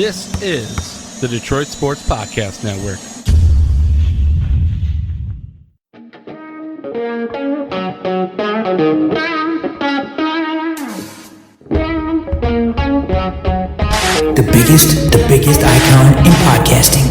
This is the Detroit Sports Podcast Network. The biggest icon in podcasting.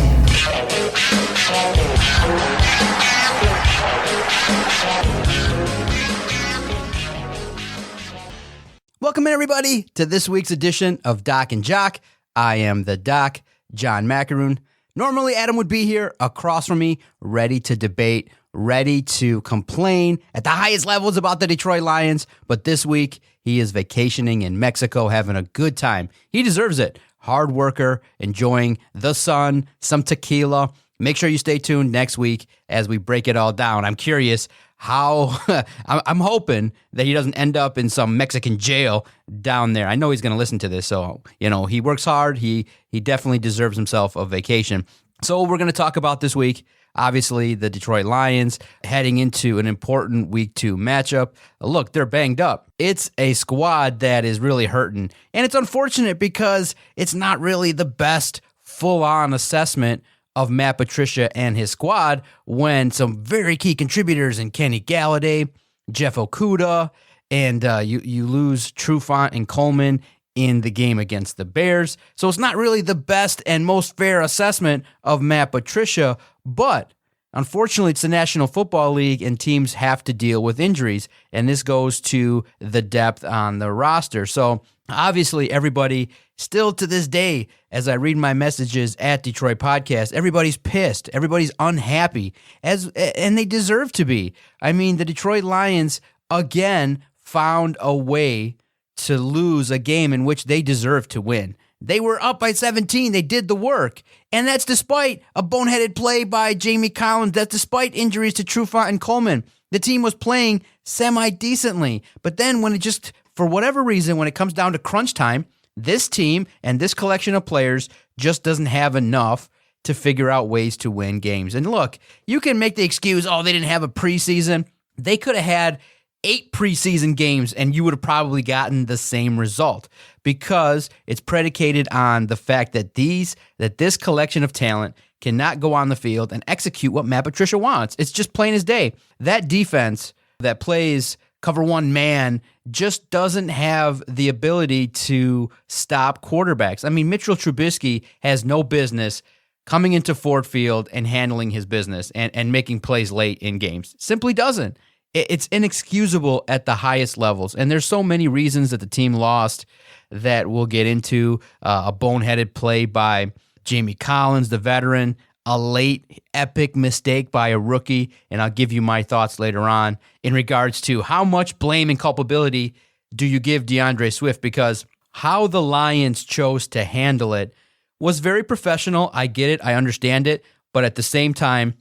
Welcome in, everybody, to this week's edition of Doc and Jock. I am the Doc, John Macaroon. Normally, Adam would be here across from me, ready to debate, ready to complain at the highest levels about the Detroit Lions. But this week, he is vacationing in Mexico, having a good time. He deserves it. Hard worker, enjoying the sun, some tequila. Make sure you stay tuned next week as we break it all down. I'm curious how, I'm hoping that he doesn't end up in some Mexican jail down there. I know he's going to listen to this, so, he works hard. He definitely deserves himself a vacation. So we're going to talk about this week. Obviously, the Detroit Lions heading into an important Week 2 matchup. Look, they're banged up. It's a squad that is really hurting, and it's unfortunate because it's not really the best full-on assessment of Matt Patricia and his squad when some very key contributors in Kenny Galladay, Jeff Okudah, and you lose Trufant and Coleman in the game against the Bears. So it's not really the best and most fair assessment of Matt Patricia, but unfortunately it's the National Football League and teams have to deal with injuries, and this goes to the depth on the roster. So obviously everybody still to this day, as I read my messages at Detroit Podcast, everybody's pissed, everybody's unhappy, and they deserve to be. I mean, the Detroit Lions again found a way to lose a game in which they deserved to win. They were up by 17. They did the work. And that's despite a boneheaded play by Jamie Collins. That's despite injuries to Trufant and Coleman. The team was playing semi-decently. But then when it just, for whatever reason, when it comes down to crunch time, this team and this collection of players just doesn't have enough to figure out ways to win games. And look, you can make the excuse, they didn't have a preseason. They could have had 8 preseason games and you would have probably gotten the same result, because it's predicated on the fact that this collection of talent cannot go on the field and execute what Matt Patricia wants. It's just plain as day. That defense that plays cover one man just doesn't have the ability to stop quarterbacks. I mean, Mitchell Trubisky has no business coming into Ford Field and handling his business and making plays late in games. Simply doesn't. It's inexcusable at the highest levels. And there's so many reasons that the team lost that we'll get into. A boneheaded play by Jamie Collins, the veteran, a late epic mistake by a rookie, and I'll give you my thoughts later on in regards to how much blame and culpability do you give DeAndre Swift, because how the Lions chose to handle it was very professional. I get it. I understand it. But at the same time,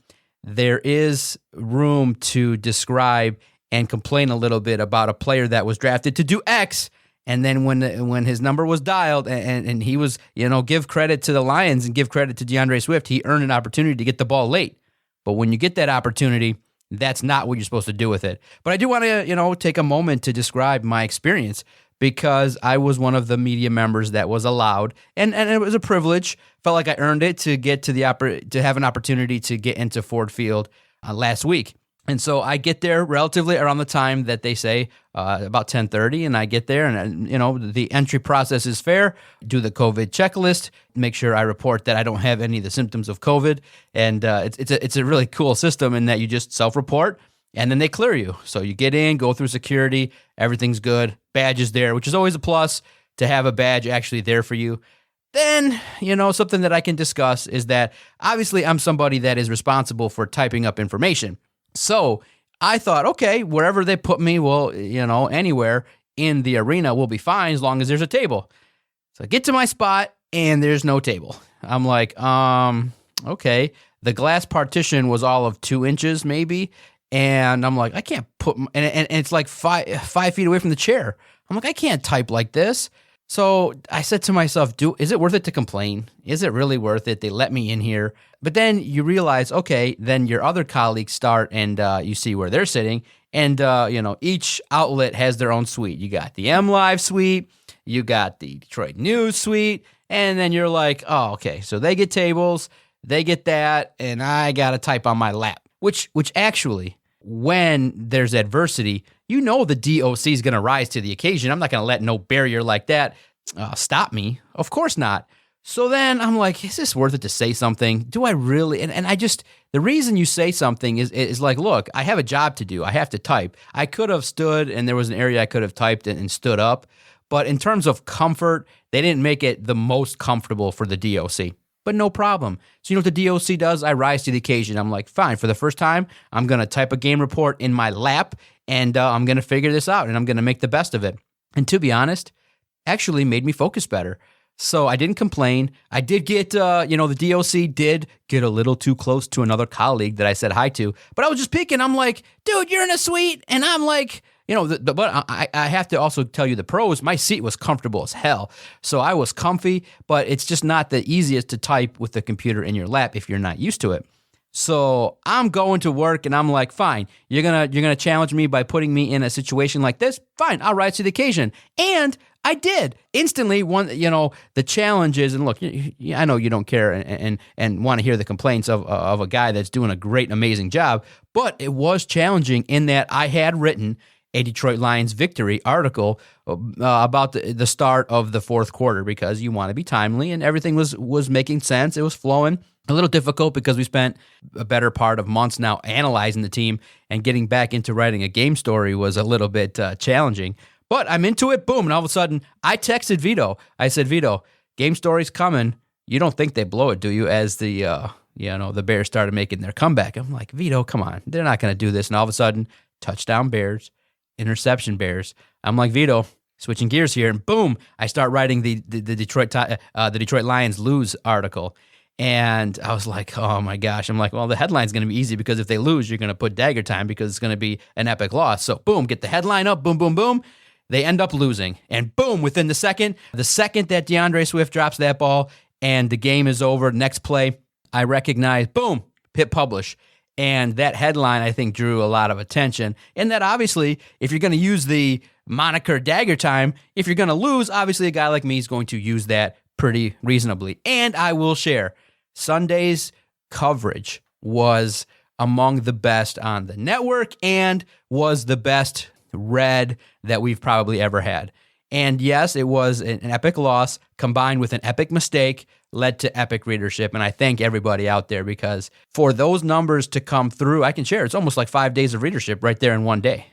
there is room to describe and complain a little bit about a player that was drafted to do X, and then when his number was dialed and he was, give credit to the Lions and give credit to DeAndre Swift, he earned an opportunity to get the ball late. But when you get that opportunity, that's not what you're supposed to do with it. But I do want to, take a moment to describe my experience, because I was one of the media members that was allowed, and it was a privilege. Felt like I earned it to get to to have an opportunity to get into Ford Field last week. And so I get there relatively around the time that they say, about 10:30, and I get there, and the entry process is fair. Do the COVID checklist, make sure I report that I don't have any of the symptoms of COVID, and it's a really cool system in that you just self-report, and then they clear you. So you get in, go through security, everything's good, badge is there, which is always a plus to have a badge actually there for you. Then, something that I can discuss is that obviously I'm somebody that is responsible for typing up information. So I thought, okay, wherever they put me, well, anywhere in the arena will be fine as long as there's a table. So I get to my spot and there's no table. I'm like, okay. The glass partition was all of 2 inches maybe. And I'm like, I can't put, and it's like 5 feet away from the chair. I'm like, I can't type like this. So I said to myself, is it worth it to complain? Is it really worth it? They let me in here. But then you realize, okay, then your other colleagues start and you see where they're sitting. And, each outlet has their own suite. You got the M Live suite, you got the Detroit News suite, And then you're like, oh, okay, so they get tables, they get that, and I got to type on my lap, which actually, when there's adversity, the DOC is going to rise to the occasion. I'm not going to let no barrier like that stop me. Of course not. So then I'm like, is this worth it to say something? Do I really? And the reason you say something is like, look, I have a job to do. I have to type. I could have stood, and there was an area I could have typed and stood up. But in terms of comfort, they didn't make it the most comfortable for the DOC. But no problem. So you know what the DOC does? I rise to the occasion. I'm like, fine, for the first time, I'm going to type a game report in my lap, and I'm going to figure this out, and I'm going to make the best of it. And to be honest, actually made me focus better. So I didn't complain. I did get, the DOC did get a little too close to another colleague that I said hi to. But I was just peeking. I'm like, dude, you're in a suite. And I'm like, but I have to also tell you the pros. My seat was comfortable as hell. So I was comfy, but it's just not the easiest to type with the computer in your lap if you're not used to it. So I'm going to work, and I'm like, fine, you're gonna challenge me by putting me in a situation like this? Fine, I'll rise to the occasion. And I did. Instantly, the challenges, and look, I know you don't care and want to hear the complaints of a guy that's doing a great, amazing job, but it was challenging in that I had written a Detroit Lions victory article about the start of the fourth quarter because you want to be timely, and everything was making sense. It was flowing. A little difficult because we spent a better part of months now analyzing the team, and getting back into writing a game story was a little bit challenging. But I'm into it, boom, and all of a sudden, I texted Vito. I said, Vito, game story's coming. You don't think they blow it, do you? As the Bears started making their comeback. I'm like, Vito, come on. They're not going to do this. And all of a sudden, touchdown Bears, interception Bears. I'm like, Vito, switching gears here, and boom, I start writing the Detroit Lions lose article. And I was like, oh my gosh. I'm like, well, the headline's going to be easy because if they lose, you're going to put dagger time because it's going to be an epic loss. So boom, get the headline up, boom, boom, boom. They end up losing. And boom, within the second that DeAndre Swift drops that ball and the game is over, next play, I recognize, boom, hit publish. And that headline, I think, drew a lot of attention. And that obviously, if you're going to use the moniker dagger time, if you're going to lose, obviously a guy like me is going to use that pretty reasonably. And I will share, Sunday's coverage was among the best on the network and was the best read that we've probably ever had. And yes, it was an epic loss combined with an epic mistake led to epic readership. And I thank everybody out there because for those numbers to come through, I can share. It's almost like 5 days of readership right there in one day.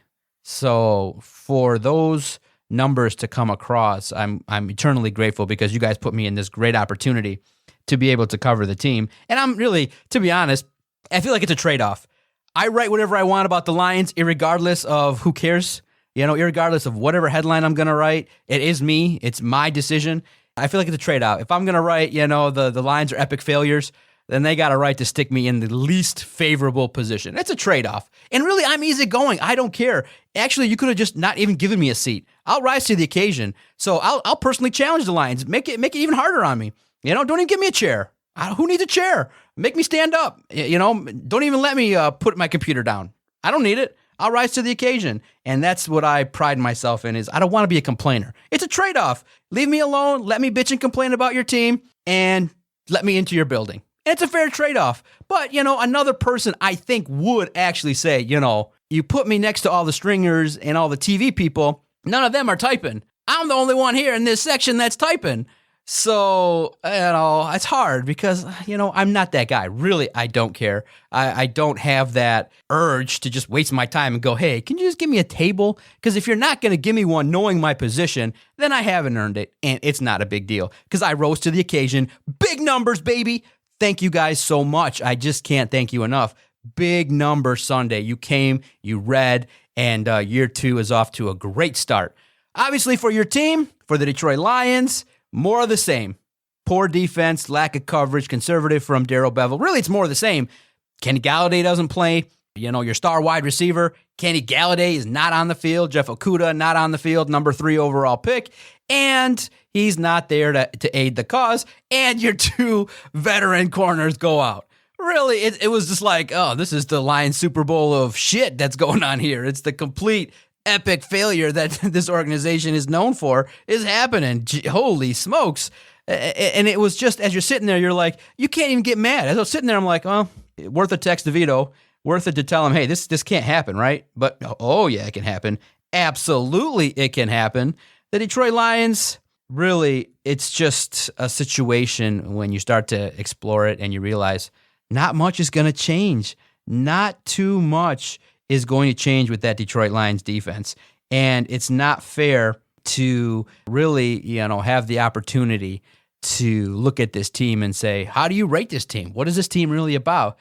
So for those numbers to come across, I'm eternally grateful because you guys put me in this great opportunity to be able to cover the team. And I'm really, to be honest, I feel like it's a trade-off. I write whatever I want about the Lions, irregardless of who cares, irregardless of whatever headline I'm going to write. It is me. It's my decision. I feel like it's a trade-off. If I'm going to write, the Lions are epic failures, then they got a right to stick me in the least favorable position. It's a trade-off. And really, I'm easygoing. I don't care. Actually, you could have just not even given me a seat. I'll rise to the occasion. So I'll personally challenge the Lions. Make it even harder on me. Don't even give me a chair. Who needs a chair? Make me stand up. Don't even let me put my computer down. I don't need it. I'll rise to the occasion. And that's what I pride myself in is I don't want to be a complainer. It's a trade-off. Leave me alone. Let me bitch and complain about your team and let me into your building. And it's a fair trade-off. But, another person I think would actually say, you put me next to all the stringers and all the TV people. None of them are typing. I'm the only one here in this section that's typing. So, it's hard because, I'm not that guy. Really, I don't care. I don't have that urge to just waste my time and go, hey, can you just give me a table? Because if you're not going to give me one knowing my position, then I haven't earned it. And it's not a big deal because I rose to the occasion. Big numbers, baby. Thank you guys so much. I just can't thank you enough. Big number Sunday. You came, you read, and year 2 is off to a great start. Obviously, for your team, for the Detroit Lions, more of the same. Poor defense, lack of coverage, conservative from Darrell Bevell. Really, it's more of the same. Kenny Galladay doesn't play. Your star wide receiver, Kenny Galladay, is not on the field. Jeff Okudah, not on the field, number 3 overall pick. And he's not there to aid the cause. And your 2 veteran corners go out. Really, it was just like, oh, this is the Lions Super Bowl of shit that's going on here. It's the complete epic failure that this organization is known for is happening. Holy smokes. And it was just, as you're sitting there, you're like, you can't even get mad. As I was sitting there, I'm like, well, worth a text to Vito, worth it to tell him, hey, this can't happen, right? But, oh, yeah, it can happen. Absolutely, it can happen. The Detroit Lions, really, it's just a situation when you start to explore it and you realize not much is going to change. Not too much is going to change with that Detroit Lions defense. And it's not fair to really, have the opportunity to look at this team and say, how do you rate this team? What is this team really about?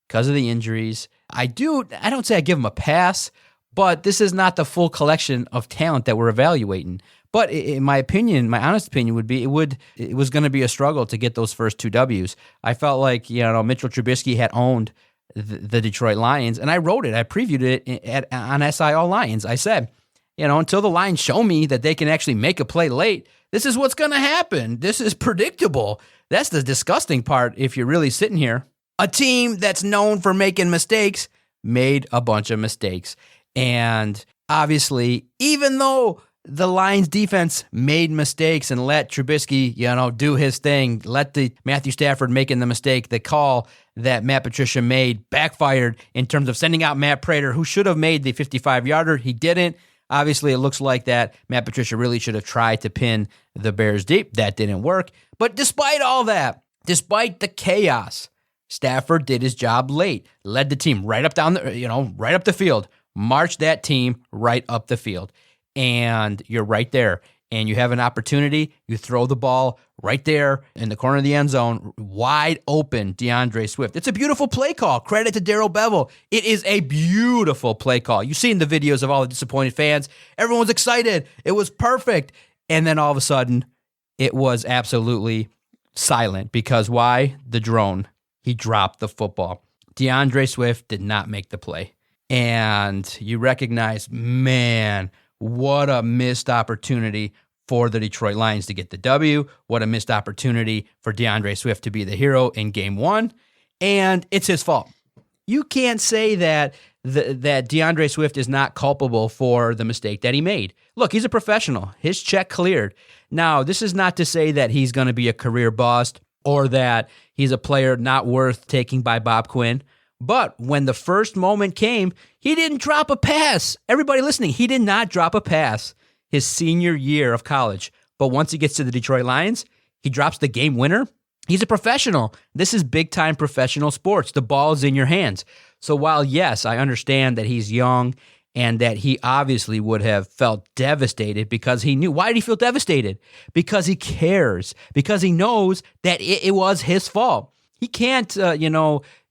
Because of the injuries. I don't say I give them a pass, but this is not the full collection of talent that we're evaluating. But in my opinion, my honest opinion would be it was going to be a struggle to get those first 2 W's. I felt like, Mitchell Trubisky had owned the Detroit Lions, and I wrote it. I previewed it on SI All Lions. I said, until the Lions show me that they can actually make a play late, this is what's going to happen. This is predictable. That's the disgusting part if you're really sitting here. A team that's known for making mistakes made a bunch of mistakes. And obviously, even though the Lions defense made mistakes and let Trubisky, do his thing, let the Matthew Stafford making the mistake, the call that Matt Patricia made backfired in terms of sending out Matt Prater, who should have made the 55-yarder. He didn't. Obviously, it looks like that Matt Patricia really should have tried to pin the Bears deep. That didn't work. But despite all that, despite the chaos, Stafford did his job late, led the team right up right up the field, marched that team right up the field. And you're right there. And you have an opportunity, you throw the ball right there in the corner of the end zone, wide open, DeAndre Swift. It's a beautiful play call. Credit to Darrell Bevel. It is a beautiful play call. You've seen the videos of all the disappointed fans. Everyone's excited. It was perfect. And then all of a sudden, it was absolutely silent. Because why? The drone. He dropped the football. DeAndre Swift did not make the play. And you recognize, man, what a missed opportunity for the Detroit Lions to get the W. What a missed opportunity for DeAndre Swift to be the hero in game 1. And it's his fault. You can't say that DeAndre Swift is not culpable for the mistake that he made. Look, he's a professional. His check cleared. Now, this is not to say that he's going to be a career bust or that he's a player not worth taking by Bob Quinn. But when the first moment came, he didn't drop a pass. Everybody listening, he did not drop a pass his senior year of college. But once he gets to the Detroit Lions, he drops the game winner. He's a professional. This is big-time professional sports. The ball is in your hands. So while, yes, I understand that he's young and that he obviously would have felt devastated because he knew. Why did he feel devastated? Because he cares. Because he knows that it was his fault. He can't,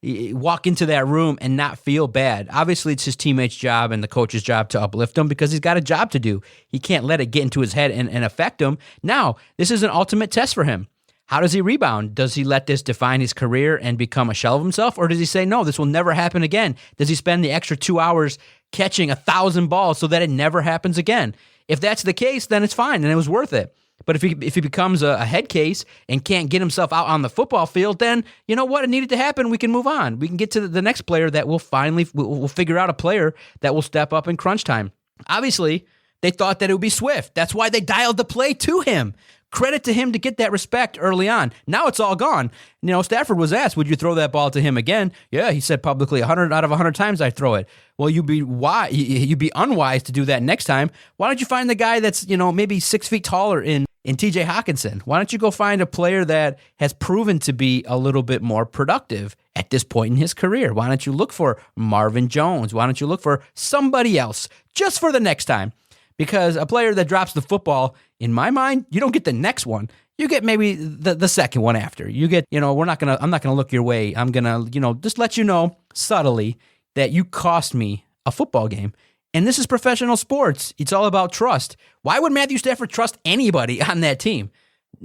walk into that room and not feel bad. Obviously, it's his teammate's job and the coach's job to uplift him because he's got a job to do. He can't let it get into his head and affect him. Now, this is an ultimate test for him. How does he rebound? Does he let this define his career and become a shell of himself? Or does he say, no, this will never happen again? Does he spend the extra 2 hours catching 1,000 balls so that it never happens again? If that's the case, then it's fine and it was worth it. But if he becomes a head case and can't get himself out on the football field, then you know what? It needed to happen. We can move on. We can get to the next player that will we'll figure out a player that will step up in crunch time. Obviously, they thought that it would be Swift. That's why they dialed the play to him. Credit to him to get that respect early on. Now it's all gone. Stafford was asked, would you throw that ball to him again? Yeah, he said publicly, 100 out of 100 times I throw it. Well, you'd be unwise to do that next time. Why don't you find the guy that's, maybe 6 feet taller in TJ Hawkinson? Why don't you go find a player that has proven to be a little bit more productive at this point in his career? Why don't you look for Marvin Jones? Why don't you look for somebody else just for the next time? Because a player that drops the football, in my mind, you don't get the next one. You get maybe the second one after. You get, I'm not gonna look your way. I'm gonna, just let you know subtly that you cost me a football game. And this is professional sports. It's all about trust. Why would Matthew Stafford trust anybody on that team?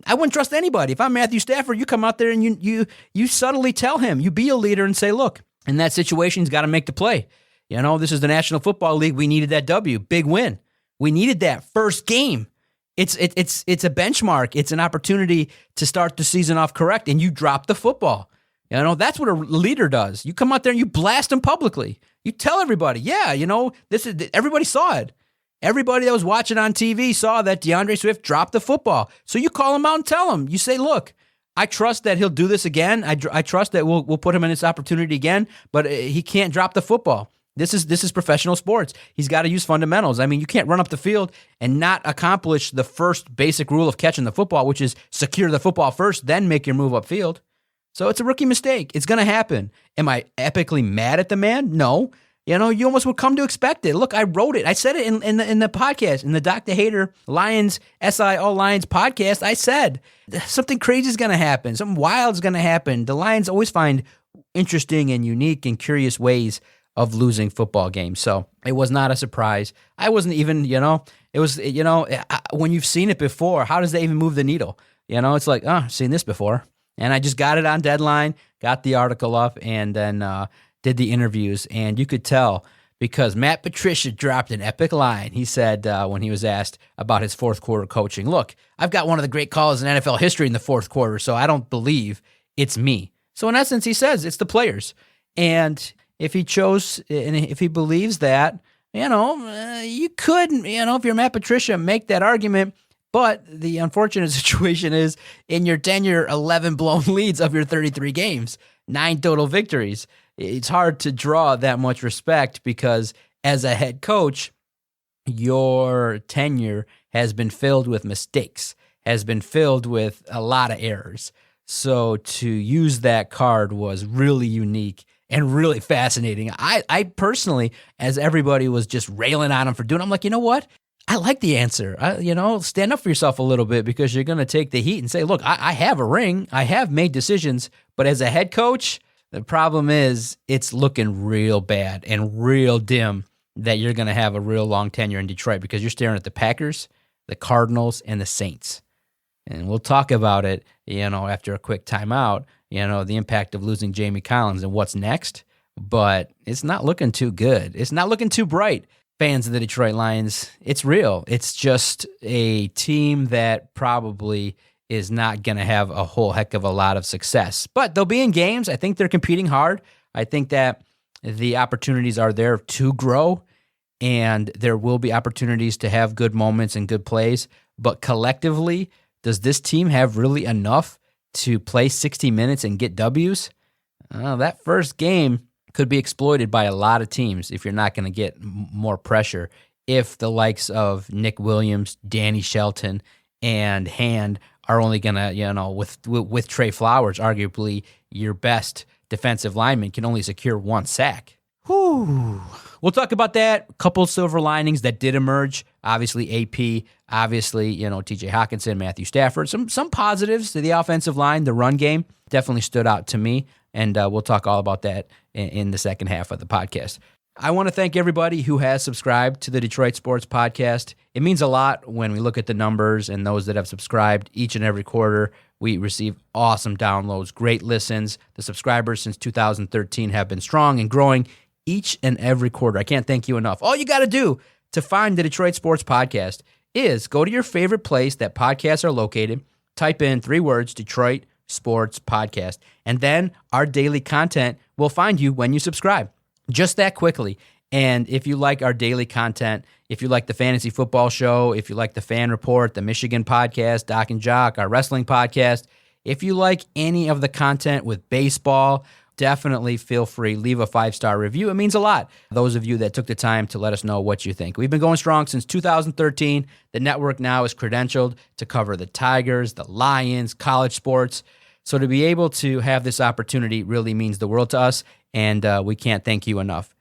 I wouldn't trust anybody. If I'm Matthew Stafford, you come out there and you subtly tell him, you be a leader and say, look, in that situation, he's got to make the play. This is the National Football League. We needed that W. Big win. We needed that first game. It's a benchmark. It's an opportunity to start the season off correct, and you drop the football. That's what a leader does. You come out there and you blast them publicly. You tell everybody, this is everybody saw it. Everybody that was watching on TV saw that DeAndre Swift dropped the football. So you call him out and tell him. You say, look, I trust that he'll do this again. I trust that we'll put him in this opportunity again, but he can't drop the football. This is professional sports. He's got to use fundamentals. I mean, you can't run up the field and not accomplish the first basic rule of catching the football, which is secure the football first, then make your move upfield. So it's a rookie mistake. It's going to happen. Am I epically mad at the man? No. You almost would come to expect it. Look, I wrote it. I said it in the podcast, in the Doc the Hater Lions, All Lions podcast. I said something crazy is going to happen. Something wild is going to happen. The Lions always find interesting and unique and curious ways of losing football games. So it was not a surprise. I wasn't even, it was, when you've seen it before, how does that even move the needle? It's like, I've seen this before. And I just got it on deadline, got the article up, and then did the interviews. And you could tell because Matt Patricia dropped an epic line. He said when he was asked about his fourth quarter coaching, look, I've got one of the great calls in NFL history in the fourth quarter, so I don't believe it's me. So in essence, he says it's the players. And if he chose, and if he believes that, you could, if you're Matt Patricia, make that argument. But the unfortunate situation is in your tenure, 11 blown leads of your 33 games, 9 total victories. It's hard to draw that much respect because as a head coach, your tenure has been filled with mistakes, has been filled with a lot of errors. So to use that card was really unique and really fascinating. I personally, as everybody was just railing on him for doing it, I'm like, you know what? I like the answer. Stand up for yourself a little bit because you're going to take the heat and say, look, I have a ring. I have made decisions. But as a head coach, the problem is it's looking real bad and real dim that you're going to have a real long tenure in Detroit because you're staring at the Packers, the Cardinals, and the Saints. And we'll talk about it, after a quick timeout, the impact of losing Jamie Collins and what's next. But it's not looking too good. It's not looking too bright. Fans of the Detroit Lions, it's real. It's just a team that probably is not going to have a whole heck of a lot of success. But they'll be in games. I think they're competing hard. I think that the opportunities are there to grow, and there will be opportunities to have good moments and good plays. But collectively, does this team have really enough to play 60 minutes and get W's? That first game could be exploited by a lot of teams if you're not going to get more pressure. If the likes of Nick Williams, Danny Shelton, and Hand are only going to, with Trey Flowers, arguably your best defensive lineman, can only secure 1 sack. Whew. We'll talk about that. A couple silver linings that did emerge. Obviously, AP. Obviously, TJ Hawkinson, Matthew Stafford. Some positives to the offensive line. The run game definitely stood out to me. And we'll talk all about that in the second half of the podcast. I want to thank everybody who has subscribed to the Detroit Sports Podcast. It means a lot when we look at the numbers and those that have subscribed each and every quarter. We receive awesome downloads, great listens. The subscribers since 2013 have been strong and growing each and every quarter. I can't thank you enough. All you got to do to find the Detroit Sports Podcast is go to your favorite place that podcasts are located, type in 3 words, Detroit Sports Podcast, and then our daily content will find you when you subscribe. Just that quickly. And if you like our daily content, if you like the Fantasy Football Show, if you like the Fan Report, the Michigan podcast, DocNJock, our wrestling podcast, if you like any of the content with baseball, definitely feel free. Leave a 5-star review. It means a lot. Those of you that took the time to let us know what you think. We've been going strong since 2013. The network now is credentialed to cover the Tigers, the Lions, college sports. So to be able to have this opportunity really means the world to us, and we can't thank you enough.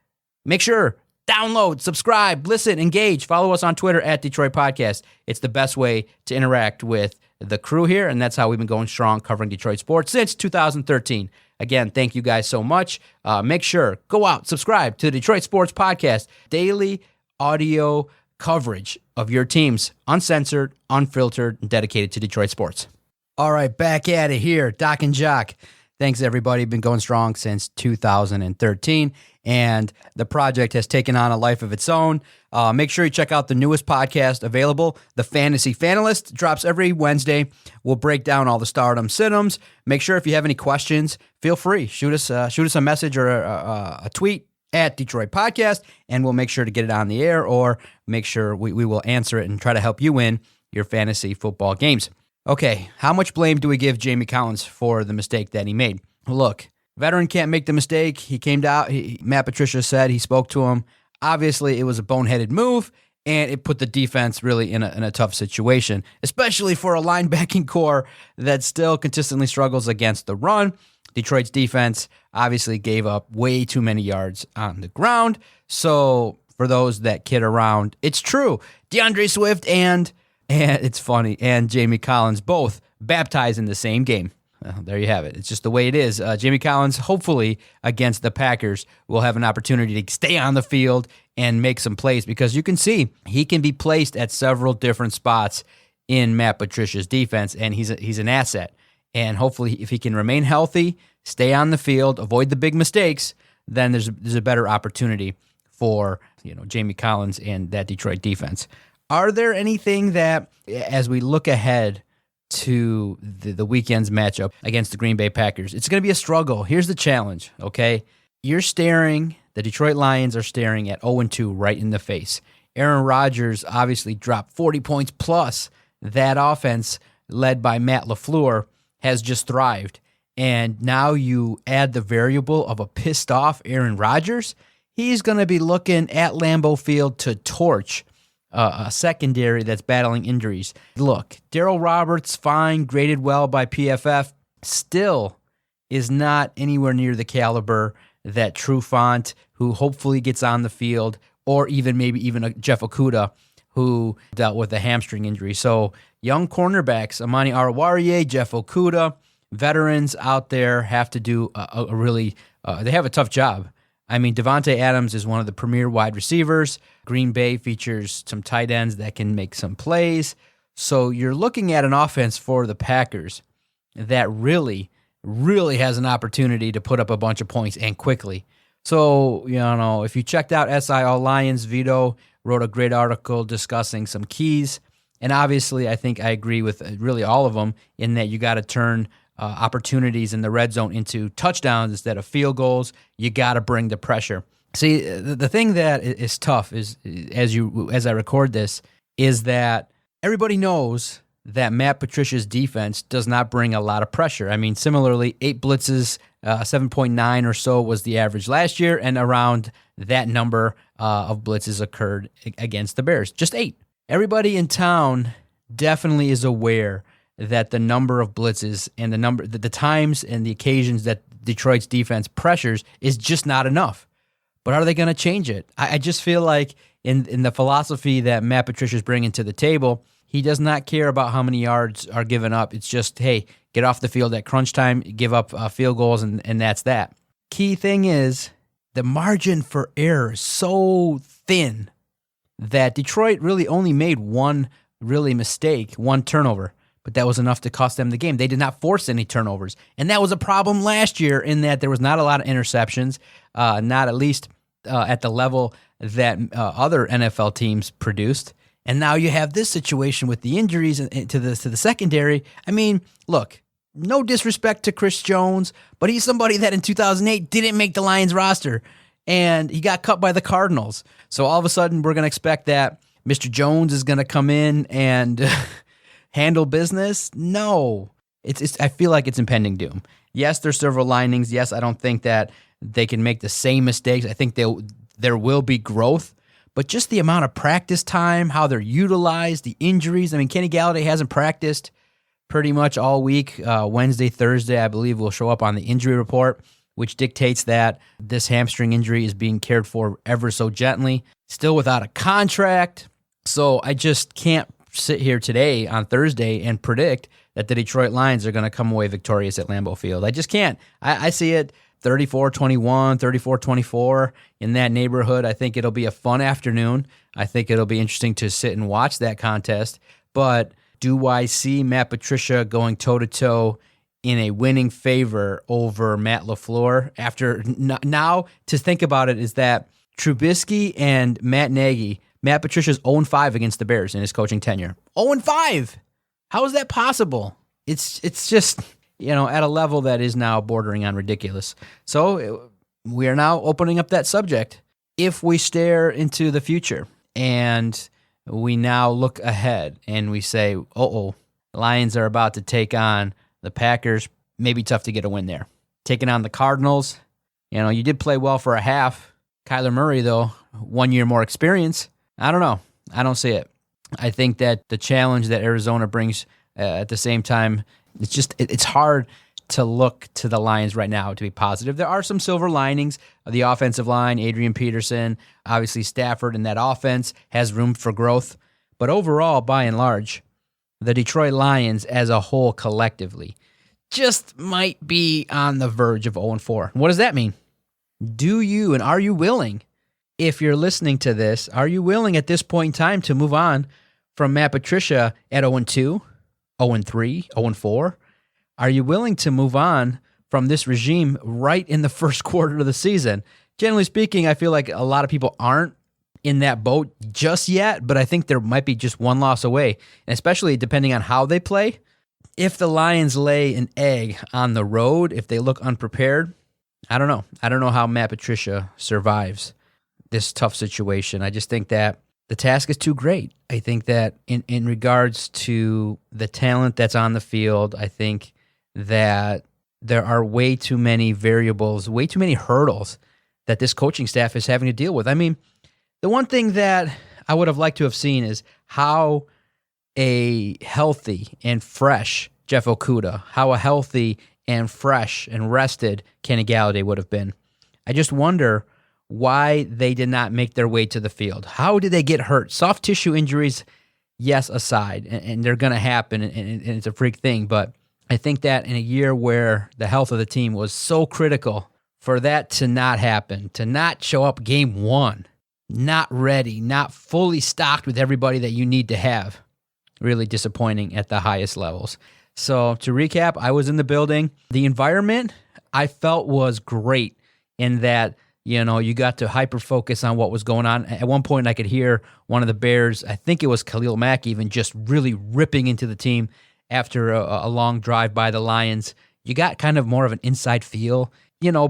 Make sure, download, subscribe, listen, engage. Follow us on Twitter at Detroit Podcast. It's the best way to interact with the crew here, and that's how we've been going strong covering Detroit sports since 2013. Again, thank you guys so much. Make sure, go out, subscribe to the Detroit Sports Podcast. Daily audio coverage of your teams, uncensored, unfiltered, and dedicated to Detroit sports. All right, back at it here, Doc and Jock. Thanks, everybody. Been going strong since 2013, and the project has taken on a life of its own. Make sure you check out the newest podcast available, The Fantasy Fanalist. Drops every Wednesday. We'll break down all the stardom sit-ems. Make sure if you have any questions, feel free. Shoot us a message or a tweet at Detroit Podcast, and we'll make sure to get it on the air or make sure we will answer it and try to help you win your fantasy football games. Okay, how much blame do we give Jamie Collins for the mistake that he made? Look, veteran can't make the mistake. He came down, Matt Patricia said he spoke to him. Obviously, it was a boneheaded move, and it put the defense really in a tough situation, especially for a linebacking core that still consistently struggles against the run. Detroit's defense obviously gave up way too many yards on the ground. So for those that kid around, it's true. DeAndre Swift and it's funny, and Jamie Collins both baptized in the same game. Well, there you have it. It's just the way it is. Jamie Collins, hopefully against the Packers, will have an opportunity to stay on the field and make some plays, because you can see he can be placed at several different spots in Matt Patricia's defense, and he's an asset. And hopefully, if he can remain healthy, stay on the field, avoid the big mistakes, then there's a better opportunity for Jamie Collins and that Detroit defense. Are there anything that, as we look ahead to the weekend's matchup against the Green Bay Packers, it's going to be a struggle? Here's the challenge, okay? The Detroit Lions are staring at 0-2 right in the face. Aaron Rodgers obviously dropped 40 points plus. That offense, led by Matt LaFleur, has just thrived. And now you add the variable of a pissed-off Aaron Rodgers. He's going to be looking at Lambeau Field to torch a secondary that's battling injuries. Look, Darrell Roberts, fine, graded well by PFF, still is not anywhere near the caliber that Trufant, who hopefully gets on the field, or maybe even a Jeff Okudah, who dealt with a hamstring injury. So young cornerbacks, Amani Oruwariye, Jeff Okudah, veterans out there have to do they have a tough job. I mean, Devontae Adams is one of the premier wide receivers. Green Bay features some tight ends that can make some plays. So you're looking at an offense for the Packers that really, really has an opportunity to put up a bunch of points and quickly. So, if you checked out SI All Lions, Vito wrote a great article discussing some keys. And obviously, I think I agree with really all of them in that you got to turn opportunities in the red zone into touchdowns instead of field goals. You got to bring the pressure. See, the thing that is tough is, as I record this, is that everybody knows that Matt Patricia's defense does not bring a lot of pressure. I mean, similarly, 8 blitzes, 7.9 or so was the average last year, and around that number of blitzes occurred against the Bears. Just 8. Everybody in town definitely is aware that the number of blitzes and the times and the occasions that Detroit's defense pressures is just not enough. But are they going to change it? I just feel like in the philosophy that Matt Patricia is bringing to the table, he does not care about how many yards are given up. It's just, hey, get off the field at crunch time, give up field goals, and that's that. Key thing is the margin for error is so thin that Detroit really only made one turnover, but that was enough to cost them the game. They did not force any turnovers, and that was a problem last year in that there was not a lot of interceptions, not at least at the level that other NFL teams produced. And now you have this situation with the injuries to the secondary. I mean, look, no disrespect to Chris Jones, but he's somebody that in 2008 didn't make the Lions roster, and he got cut by the Cardinals. So all of a sudden, we're going to expect that Mr. Jones is going to come in and handle business. No, I feel like it's impending doom. Yes, there's silver linings. Yes, I don't think that they can make the same mistakes. I think there will be growth. But just the amount of practice time, how they're utilized, the injuries. I mean, Kenny Galladay hasn't practiced pretty much all week. Wednesday, Thursday, I believe, will show up on the injury report, which dictates that this hamstring injury is being cared for ever so gently. Still without a contract. So I just can't sit here today on Thursday and predict that the Detroit Lions are going to come away victorious at Lambeau Field. I just can't. I see it 34-21, 34-24 in that neighborhood. I think it'll be a fun afternoon. I think it'll be interesting to sit and watch that contest. But do I see Matt Patricia going toe-to-toe in a winning favor over Matt LaFleur? After now, to think about it is that Trubisky and Matt Nagy, Matt Patricia's 0-5 against the Bears in his coaching tenure. 0-5! How is that possible? It's just, at a level that is now bordering on ridiculous. So we are now opening up that subject. If we stare into the future and we now look ahead and we say, Lions are about to take on the Packers, maybe tough to get a win there. Taking on the Cardinals, you did play well for a half. Kyler Murray, though, 1 year more experience. I don't know. I don't see it. I think that the challenge that Arizona brings at the same time, it's hard to look to the Lions right now to be positive. There are some silver linings. The offensive line, Adrian Peterson, obviously Stafford, and that offense has room for growth. But overall, by and large, the Detroit Lions as a whole collectively just might be on the verge of 0-4. What does that mean? Do you and are you willing, if you're listening to this, are you willing at this point in time to move on from Matt Patricia at 0-2, 0-3, 0-4? Are you willing to move on from this regime right in the first quarter of the season? Generally speaking, I feel like a lot of people aren't in that boat just yet, but I think there might be just one loss away, and especially depending on how they play. If the Lions lay an egg on the road, if they look unprepared, I don't know. I don't know how Matt Patricia survives this tough situation. I just think that the task is too great. I think that in regards to the talent that's on the field, I think that there are way too many variables, way too many hurdles that this coaching staff is having to deal with. I mean, the one thing that I would have liked to have seen is how a healthy and fresh Jeff Okudah, how a healthy and fresh and rested Kenny Galladay would have been. I just wonder why they did not make their way to the field. How did they get hurt? Soft tissue injuries, yes, aside, and they're going to happen, and it's a freak thing, but I think that in a year where the health of the team was so critical, for that to not happen, to not show up game one, not ready, not fully stocked with everybody that you need to have, really disappointing at the highest levels. So to recap, I was in the building. The environment I felt was great in that, you got to hyper-focus on what was going on. At one point, I could hear one of the Bears, I think it was Khalil Mack even, just really ripping into the team after a long drive by the Lions. You got kind of more of an inside feel.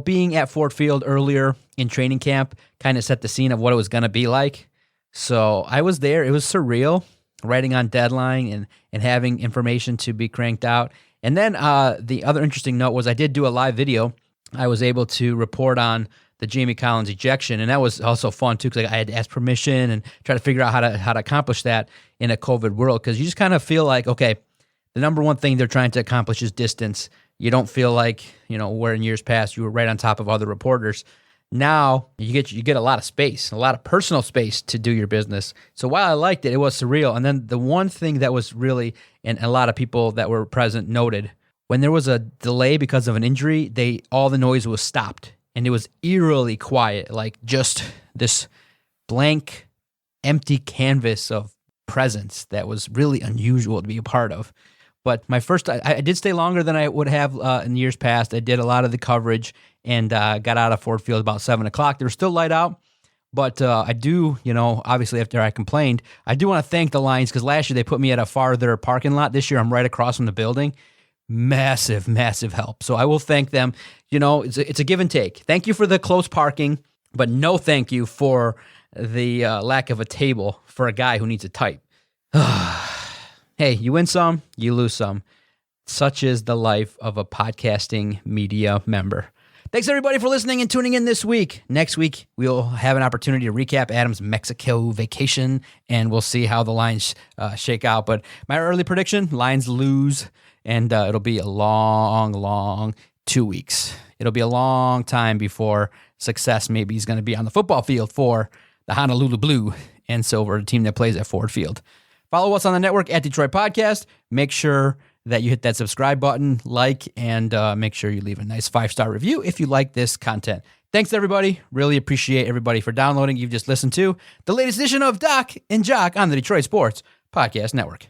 Being at Ford Field earlier in training camp kind of set the scene of what it was going to be like. So I was there. It was surreal, writing on deadline and having information to be cranked out. And then the other interesting note was I did do a live video. I was able to report on the Jamie Collins ejection, and that was also fun too because I had to ask permission and try to figure out how to accomplish that in a COVID world, because you just kind of feel like, okay, the number one thing they're trying to accomplish is distance. You don't feel like, where in years past you were right on top of other reporters. Now you get a lot of space, a lot of personal space to do your business. So while I liked it, it was surreal. And then the one thing that was really, and a lot of people that were present noted, when there was a delay because of an injury, all the noise was stopped. And it was eerily quiet, like just this blank, empty canvas of presence that was really unusual to be a part of. But I did stay longer than I would have in years past. I did a lot of the coverage and got out of Ford Field about 7 o'clock. There was still light out, but I do, obviously after I complained, I do want to thank the Lions because last year they put me at a farther parking lot. This year I'm right across from the building. Massive, massive help. So I will thank them. It's a give and take. Thank you for the close parking, but no thank you for the lack of a table for a guy who needs to type. Hey, you win some, you lose some. Such is the life of a podcasting media member. Thanks, everybody, for listening and tuning in this week. Next week, we'll have an opportunity to recap Adam's Mexico vacation, and we'll see how the Lions shake out. But my early prediction, Lions lose, and it'll be a long 2 weeks. It'll be a long time before success maybe is going to be on the football field for the Honolulu Blue and Silver, the team that plays at Ford Field. Follow us on the network at Detroit Podcast. Make sure that you hit that subscribe button, and make sure you leave a nice 5-star review if you like this content. Thanks, everybody. Really appreciate everybody for downloading. You've just listened to the latest edition of Doc and Jock on the Detroit Sports Podcast Network.